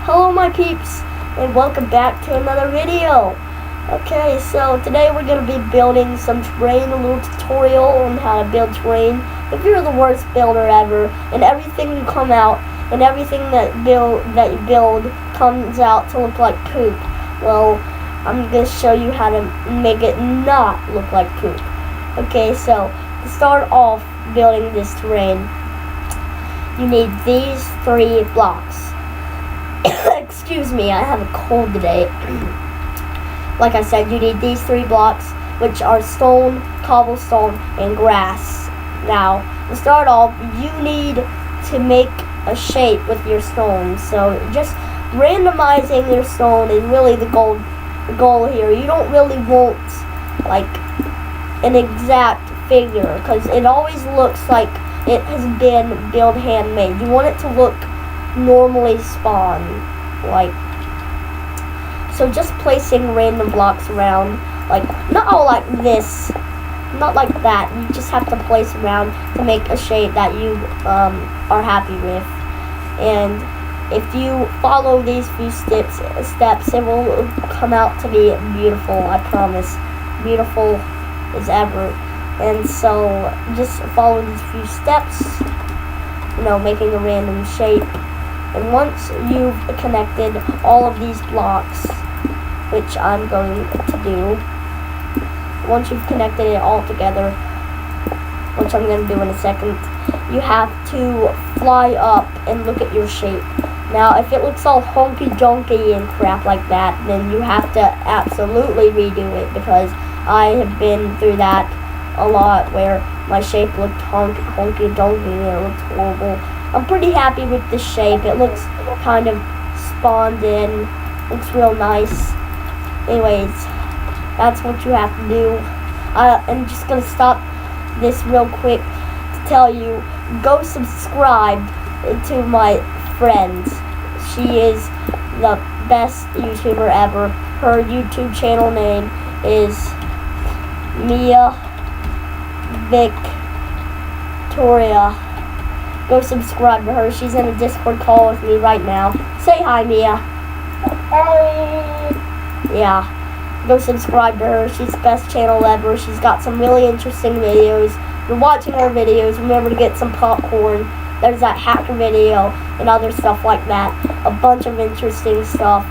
Hello my peeps, and welcome back to another video. Okay, so today we're going to be building some terrain, a little tutorial on how to build terrain. If you're the worst builder ever, and everything you come out, and everything that you build comes out to look like poop, well, I'm going to show you how to make it not look like poop. Okay, so to start off building this terrain, you need these 3 blocks. Excuse me, I have a cold today. Like I said, you need these 3 blocks, which are stone, cobblestone, and grass. Now, to start off, you need to make a shape with your stone. So just randomizing your stone is really the goal here. You don't really want like an exact figure, because it always looks like it has been built handmade. You want it to look normally spawned, like, so just placing random blocks around, like not all like this, not like that. You just have to place around to make a shape that you are happy with. And if you follow these few steps, it will come out to be beautiful. I promise, beautiful as ever. And so just follow these few steps, making a random shape. And once you've connected all of these blocks, which I'm going to do, once you've connected it all together, which I'm going to do in a second, you have to fly up and look at your shape. Now, if it looks all honky-donky and crap like that, then you have to absolutely redo it, because I have been through that a lot, where my shape looked honky-donky and it looked horrible. I'm pretty happy with this shape. It looks kind of spawned in. Looks real nice. Anyways, that's what you have to do. I'm just going to stop this real quick to tell you, go subscribe to my friend. She is the best YouTuber ever. Her YouTube channel name is Mia Victoria. Go subscribe to her. She's in a Discord call with me right now. Say hi, Mia. Hey. Yeah. Go subscribe to her. She's the best channel ever. She's got some really interesting videos. If you're watching her videos, remember to get some popcorn. There's that hacker video and other stuff like that. A bunch of interesting stuff.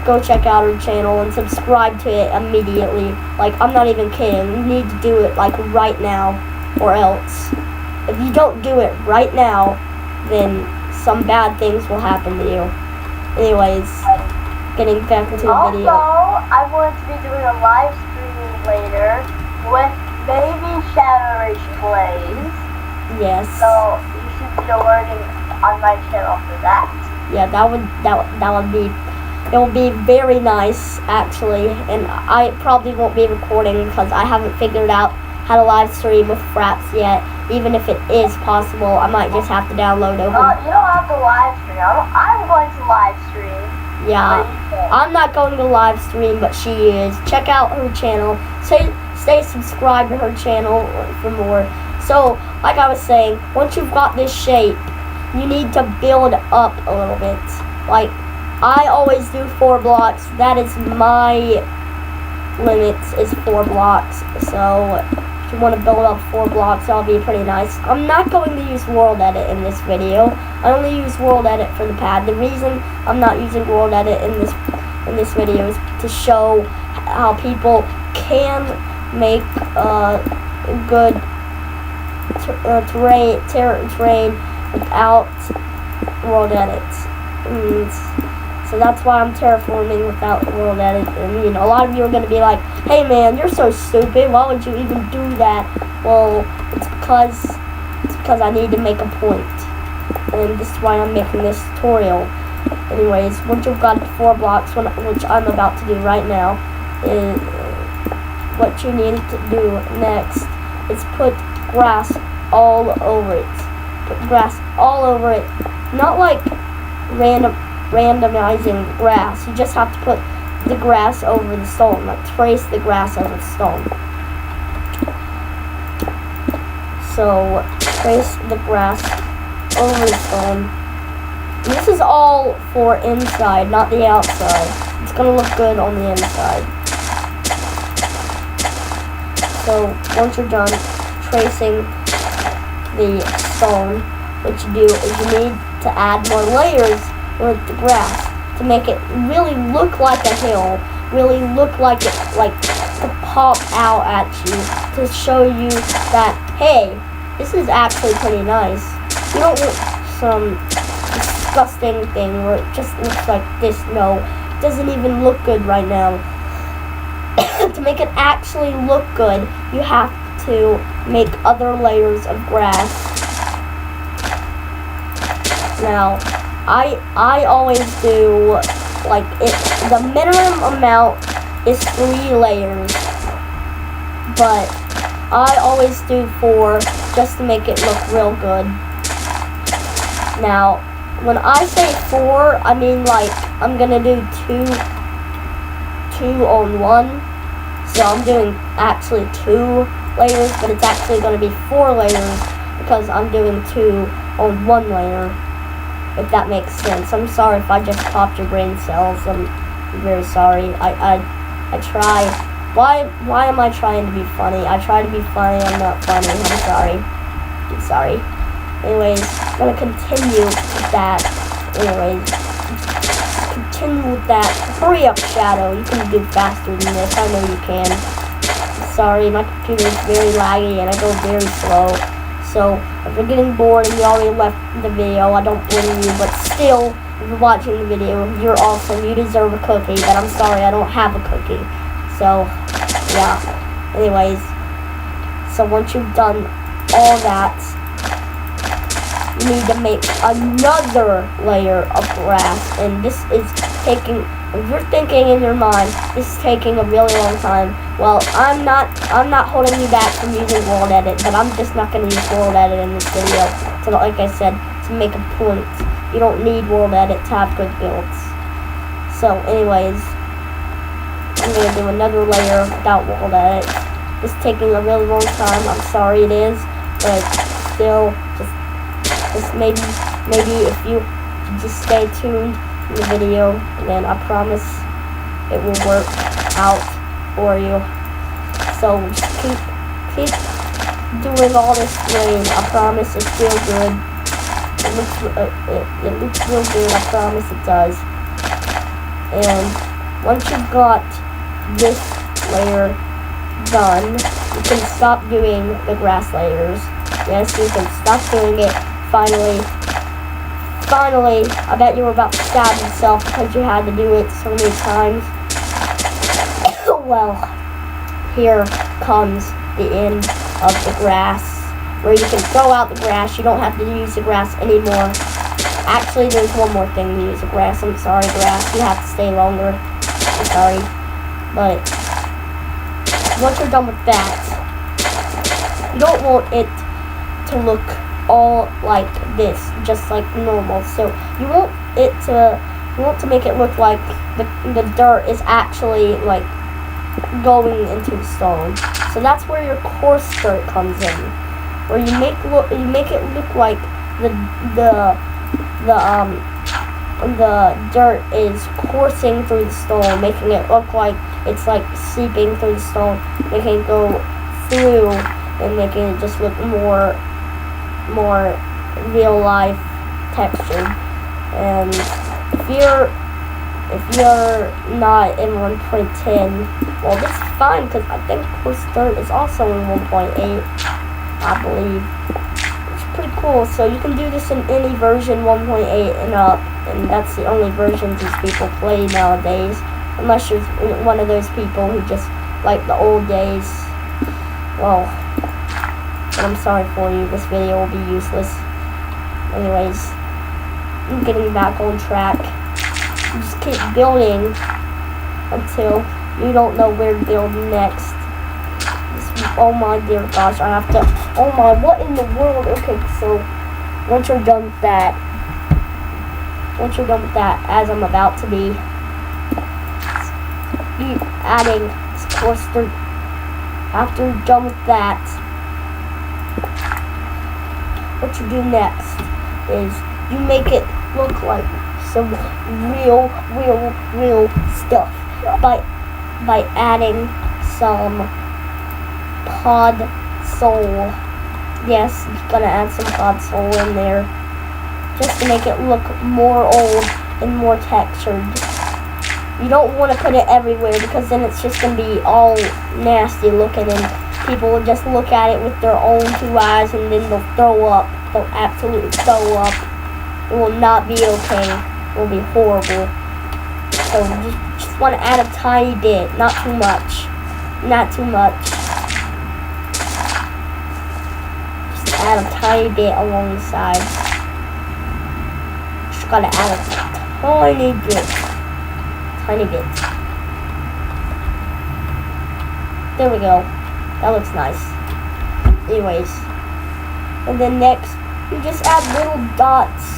Go check out her channel and subscribe to it immediately. Like, I'm not even kidding. You need to do it, like, right now, or else. If you don't do it right now, then some bad things will happen to you. Anyways, getting back into the video. Also, I'm going to be doing a live stream later with Baby Shadow Rage Plays. Yes. So you should be alerting on my channel for that. Yeah, that would be. It will be very nice, actually, and I probably won't be recording because I haven't figured out how to live stream with fraps yet. Even if it is possible, I might just have to download over. You don't have to live stream. I'm going to live stream. Yeah, I'm not going to live stream, but she is. Check out her channel. Stay subscribed to her channel for more. So, like I was saying, once you've got this shape, you need to build up a little bit. Like, I always do 4 blocks. That is my limits, is 4 blocks. So if you want to build up 4 blocks, that'll be pretty nice. I'm not going to use World Edit in this video. I only use World Edit for the pad. The reason I'm not using World Edit in this video is to show how people can make good terrain without World Edit. So that's why I'm terraforming without World Edit. And a lot of you are going to be like, hey man, you're so stupid, why would you even do that? Well, it's because I need to make a point. And this is why I'm making this tutorial. Anyways, once you've got 4 blocks, which I'm about to do right now, is what you need to do next is put grass all over it. Put grass all over it. Not like randomizing grass. You just have to put the grass over the stone, like trace the grass over the stone. So trace the grass over the stone, And this is all for inside, not the outside. It's gonna look good on the inside. So once you're done tracing the stone, what you do is you need to add more layers with the grass to make it really look like a hill, really look like it, like to pop out at you, to show you that, hey, this is actually pretty nice. You don't want some disgusting thing where it just looks like this. No, it doesn't even look good right now. To make it actually look good, you have to make other layers of grass. Now, I always do, like, the minimum amount is 3 layers, but I always do 4 just to make it look real good. Now, when I say 4, I mean, like, I'm gonna do 2 on 1. So I'm doing actually 2 layers, but it's actually going to be 4 layers because I'm doing 2 on 1 layer, if that makes sense. I'm sorry if I just popped your brain cells. I'm very sorry. I try. Why am I trying to be funny? I try to be funny. I'm not funny. I'm sorry. I'm sorry. Anyways, I'm going to continue with that. Anyways, continue with that. Hurry up, Shadow. You can do faster than this. I know you can. Sorry, my computer is very laggy and I go very slow. So, if you're getting bored and you already left the video, I don't blame you. But still, if you're watching the video, you're awesome. You deserve a cookie. But I'm sorry, I don't have a cookie. So, yeah. Anyways, so once you've done all that, you need to make another layer of grass, and this is taking, if you're thinking in your mind, this is taking a really long time. Well, I'm not holding you back from using World Edit, but I'm just not going to use World Edit in this video. So like I said, to make a point, you don't need World Edit to have good builds. So anyways, I'm going to do another layer without World Edit. It's taking a really long time, I'm sorry it is, but still, just maybe if you just stay tuned in the video, then I promise it will work out for you. So just keep doing all this rain. I promise it feels good. It looks real good. I promise it does. And once you've got this layer done, you can stop doing the grass layers. Yes, you can stop doing it. Finally, I bet you were about to stab yourself because you had to do it so many times. Well, here comes the end of the grass, where you can throw out the grass. You don't have to use the grass anymore. Actually, there's one more thing to use the grass. I'm sorry, grass. You have to stay longer. I'm sorry. But once you're done with that, you don't want it to look all like this, just like normal. So you want to make it look like the dirt is actually like going into the stone. So that's where your coarse dirt comes in, where you make it look like the dirt is coursing through the stone, making it look like it's like seeping through the stone, making it go through and making it just look more real life textured. And if you're not in 1.10, well, this is fine because I think coarse dirt is also in 1.8, I believe. It's pretty cool. So you can do this in any version 1.8 and up, and that's the only versions these people play nowadays, unless you're one of those people who just like the old days. Well, but I'm sorry for you, this video will be useless. Anyways, I'm getting back on track. You just keep building until you don't know where to build next. Oh my dear gosh, I have to, oh my, what in the world? Okay, so once you're done with that, as I'm about to be adding coarse dirt, after you're done with that, what you do next is you make it look like some real stuff by adding some pod soul. Yes, you're gonna add some pod soul in there just to make it look more old and more textured. You don't want to put it everywhere because then it's just gonna be all nasty looking and people will just look at it with their own two eyes and then they'll throw up. They'll absolutely throw up. It will not be okay. It will be horrible. So just want to add a tiny bit, not too much. Not too much. Just add a tiny bit along the sides. Just gotta add a tiny bit. Tiny bit. There we go. That looks nice. Anyways. And then next, you just add little dots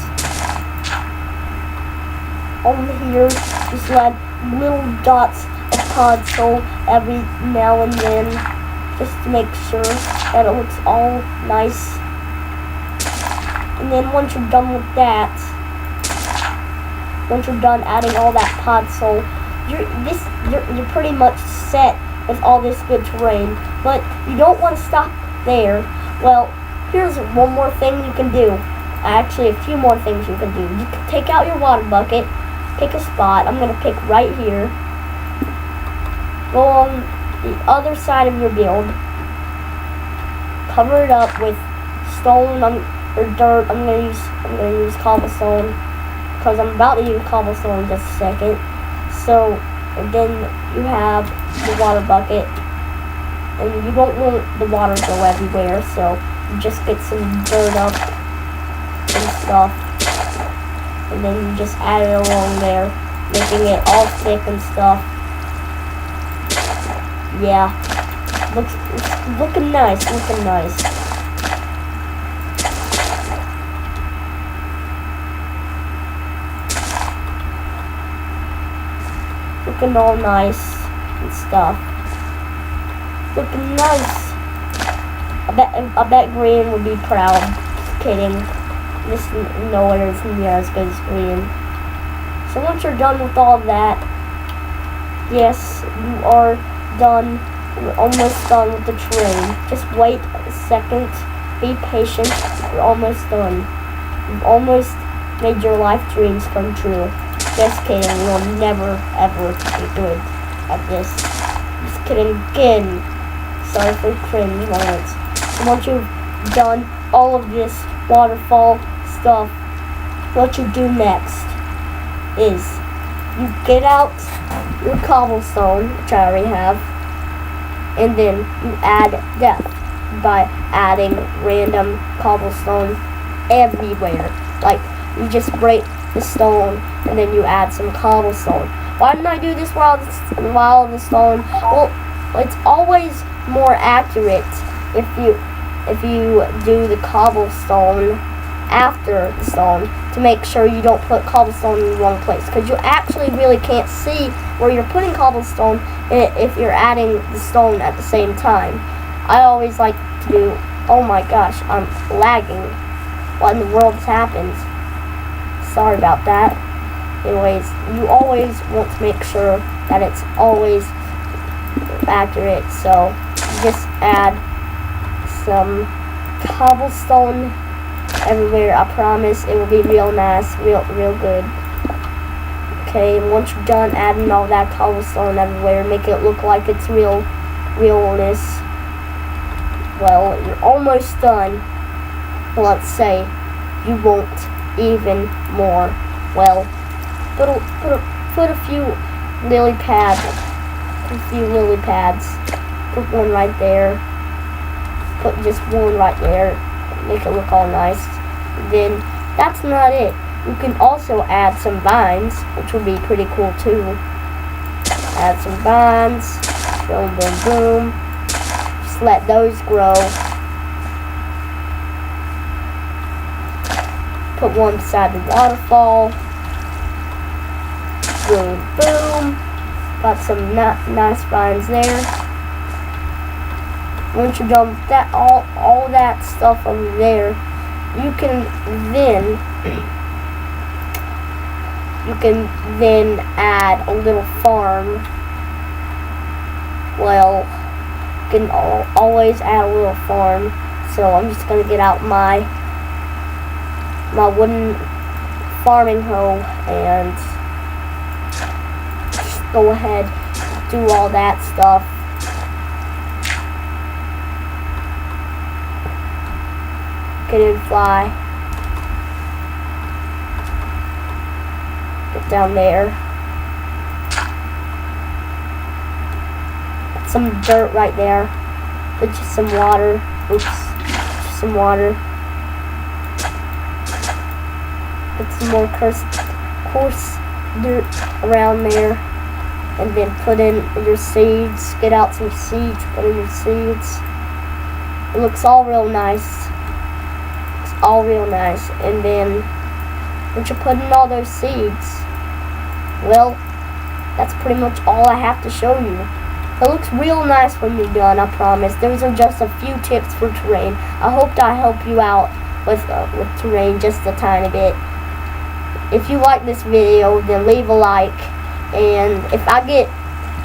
on here. Just add little dots of pod soul every now and then, just to make sure that it looks all nice. And then once you're done with that, once you're done adding all that pod soul, you're pretty much set with all this good terrain. But you don't want to stop there. Well, here's one more thing you can do. Actually, a few more things you can do. You can take out your water bucket, pick a spot. I'm going to pick right here. Go on the other side of your build. Cover it up with stone or dirt. I'm going to use cobblestone because I'm about to use cobblestone in just a second. So, and then you have the water bucket. And you don't want the water to go everywhere, so you just get some dirt up and stuff. And then you just add it along there, making it all thick and stuff. Yeah. It's looking nice, looking nice. Looking all nice and stuff. Looking nice. I bet green would be proud. Just kidding. This nowhere is near as good as green. So once you're done with all of that, yes, you are done. You're almost done with the terrain. Just wait a second. Be patient. You're almost done. You've almost made your life dreams come true. Just kidding. You'll never ever be good at this. Just kidding again. Sorry for cringe moments. So once you've done all of this waterfall stuff, what you do next is you get out your cobblestone, which I already have, and then you add depth by adding random cobblestone everywhere. Like, you just break the stone and then you add some cobblestone. Why didn't I do this while the stone? Well, it's always more accurate if you do the cobblestone after the stone to make sure you don't put cobblestone in the wrong place, because you actually really can't see where you're putting cobblestone if you're adding the stone at the same time. I always like to do, oh my gosh, I'm lagging. What in the world has happened? Sorry about that. Anyways, you always want to make sure that it's always accurate, so just add some cobblestone everywhere. I promise it will be real nice, real good. Okay, and once you're done adding all that cobblestone everywhere, make it look like it's realness. Well, you're almost done. Let's say you want even more. Well, put a few lily pads. Put one right there. Put just one right there. Make it look all nice. Then that's not it. You can also add some vines, which would be pretty cool too. Add some vines. Boom, boom, boom. Just let those grow. Put one beside the waterfall. Boom, boom. Got some nice vines there. Once you're done with that, all that stuff over there, you can then you can then add a little farm. Well, you can always add a little farm. So I'm just gonna get out my wooden farming hoe and just go ahead, do all that stuff. Get in, fly. Get down there. Got some dirt right there. Put just some water. Oops. Just some water. Put some more coarse dirt around there. And then put in your seeds. Get out some seeds. Put in your seeds. It looks all real nice. All real nice. And then once you put in all those seeds, well, that's pretty much all I have to show you. It looks real nice when you're done, I promise. Those are just a few tips for terrain. I hope I help you out with terrain just a tiny bit. If you like this video, then leave a like. And if I get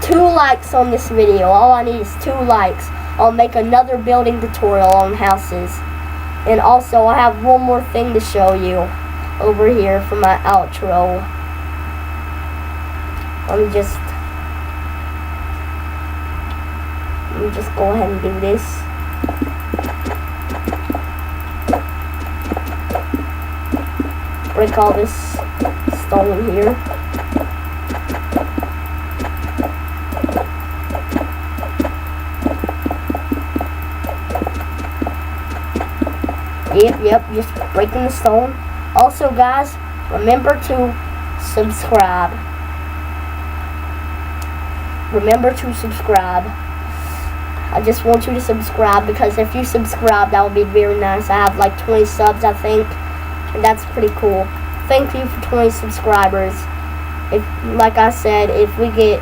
2 likes on this video, all I need is 2 likes, I'll make another building tutorial on houses. And also, I have one more thing to show you over here for my outro. Let me just go ahead and do this. Break all this stone here. Yep, just breaking the stone. Also, guys, remember to subscribe. Remember to subscribe. I just want you to subscribe, because if you subscribe, that would be very nice. I have like 20 subs, I think, and that's pretty cool. Thank you for 20 subscribers. If, like I said, if we get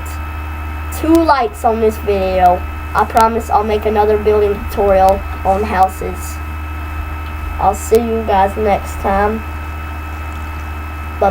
2 likes on this video, I promise I'll make another building tutorial on houses. I'll see you guys next time.